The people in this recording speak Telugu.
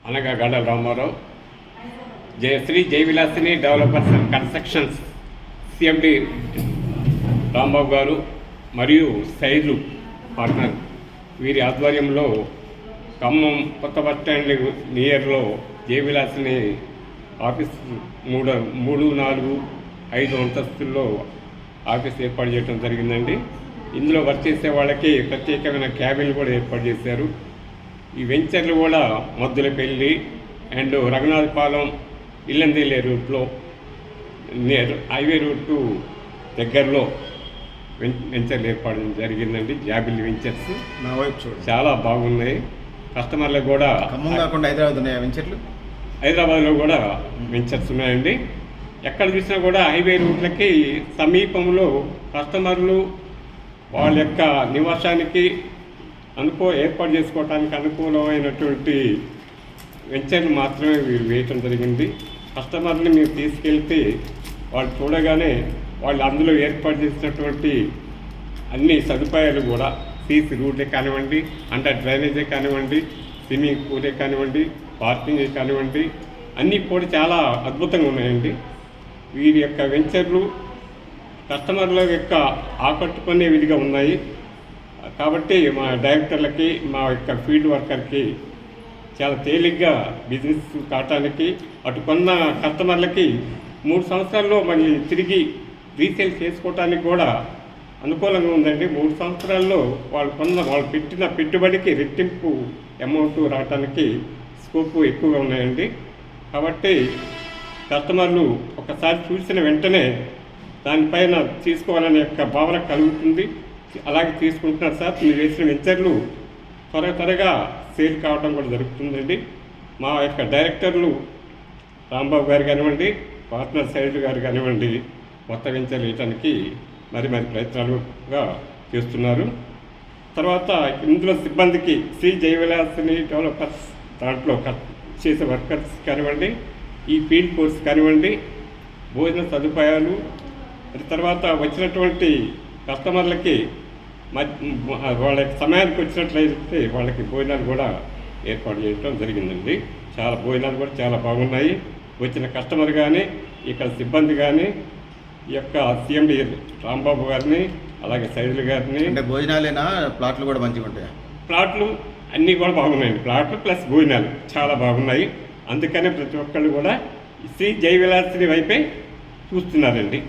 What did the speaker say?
అనగా Gaddala Ramarao, Shri Jayavilasini developers and constructions CMD Rambabu garu మరియు సైలు పార్ట్నర్ వీరి ఆధ్వర్యంలో ఖమ్మం కొత్త బస్ స్టాండ్ నియర్లో జయవిలాసిని ఆఫీస్ 3, 4, 5 అంతస్తుల్లో ఆఫీస్ ఏర్పాటు చేయడం జరిగిందండి. ఇందులో వర్క్ చేసే వాళ్ళకి ప్రత్యేకమైన క్యాబిన్లు కూడా ఏర్పాటు చేశారు. ఈ వెంచర్లు కూడా మద్దులపల్లి అండ్ రఘునాథపాలెం ఇల్లందిల్లే రూట్లో హైవే రూటు దగ్గరలో వెంచర్లు ఏర్పాటు జరిగిందండి. జాబిల్లి వెంచర్స్ నా వైపు చూడండి, చాలా బాగున్నాయి. కస్టమర్లకు కూడా ఖమ్మం కాకుండా హైదరాబాద్ ఉన్నాయా వెంచర్లు? హైదరాబాద్లో కూడా వెంచర్స్ ఉన్నాయండి. ఎక్కడ చూసినా కూడా హైవే రూట్లకి సమీపంలో కస్టమర్లు వాళ్ళ యొక్క నివాసానికి ఏర్పాటు చేసుకోవడానికి అనుకూలమైనటువంటి వెంచర్లు మాత్రమే వీరు వేయటం జరిగింది. కస్టమర్ని మీరు తీసుకెళ్తే వాళ్ళు చూడగానే వాళ్ళు అందులో ఏర్పాటు చేసినటువంటి అన్ని సదుపాయాలు కూడా సీసీ రూట్లే కానివ్వండి, అండర్ డ్రైనేజే కానివ్వండి, స్విమ్మింగ్ పూలే కానివ్వండి, పార్కింగే కానివ్వండి, అన్నీ కూడా చాలా అద్భుతంగా ఉన్నాయండి. వీరి యొక్క వెంచర్లు కస్టమర్ల యొక్క ఆకట్టుకునే విధిగా ఉన్నాయి. కాబట్టి మా డైరెక్టర్లకి, మా యొక్క ఫీల్డ్ వర్కర్కి చాలా తేలిగ్గా బిజినెస్ కావటానికి, అటు కొన్న కస్టమర్లకి 3 సంవత్సరాల్లో మళ్ళీ తిరిగి రీసేల్ చేసుకోవటానికి కూడా అనుకూలంగా ఉందండి. 3 సంవత్సరాల్లో వాళ్ళు పెట్టిన పెట్టుబడికి రెట్టింపు అమౌంట్ రావడానికి స్కోప్ ఎక్కువగా ఉన్నాయండి. కాబట్టి కస్టమర్లు ఒకసారి చూసిన వెంటనే దానిపైన తీసుకోవాలనే యొక్క భావన కలుగుతుంది. అలాగే తీసుకుంటున్నారు సార్. మీరు వేసిన వెంచర్లు త్వరగా సేల్ కావడం కూడా జరుగుతుందండి. మా యొక్క డైరెక్టర్లు రాంబాబు గారు కానివ్వండి, పార్ట్నర్ సైడ్ గారు కానివ్వండి, కొత్త వెంచర్లు వేయటానికి మరి ప్రయత్నాలుగా చేస్తున్నారు. తర్వాత ఇందులో సిబ్బందికి శ్రీ జయవిలాసిని డెవలపర్స్ దాంట్లో చేసే వర్కర్స్ కానివ్వండి, ఈ ఫీల్డ్ ఫోర్స్ కానివ్వండి, భోజన సదుపాయాలు, తర్వాత వచ్చినటువంటి కస్టమర్లకి వాళ్ళ సమయానికి వచ్చినట్లయితే వాళ్ళకి భోజనాలు కూడా ఏర్పాటు చేయడం జరిగిందండి. భోజనాలు కూడా చాలా బాగున్నాయి. వచ్చిన కస్టమర్ కానీ, ఇక్కడ సిబ్బంది కానీ, ఈ యొక్క సిఎండి రాంబాబు గారిని, అలాగే సైదులు గారిని. అంటే భోజనాలేనా, ప్లాట్లు కూడా మంచిగా ఉంటాయి? ప్లాట్లు అన్నీ కూడా బాగున్నాయండి. ప్లాట్లు ప్లస్ భోజనాలు చాలా బాగున్నాయి. అందుకనే ప్రతి ఒక్కళ్ళు కూడా శ్రీ జయవిలాసిని వైపే చూస్తున్నారండి.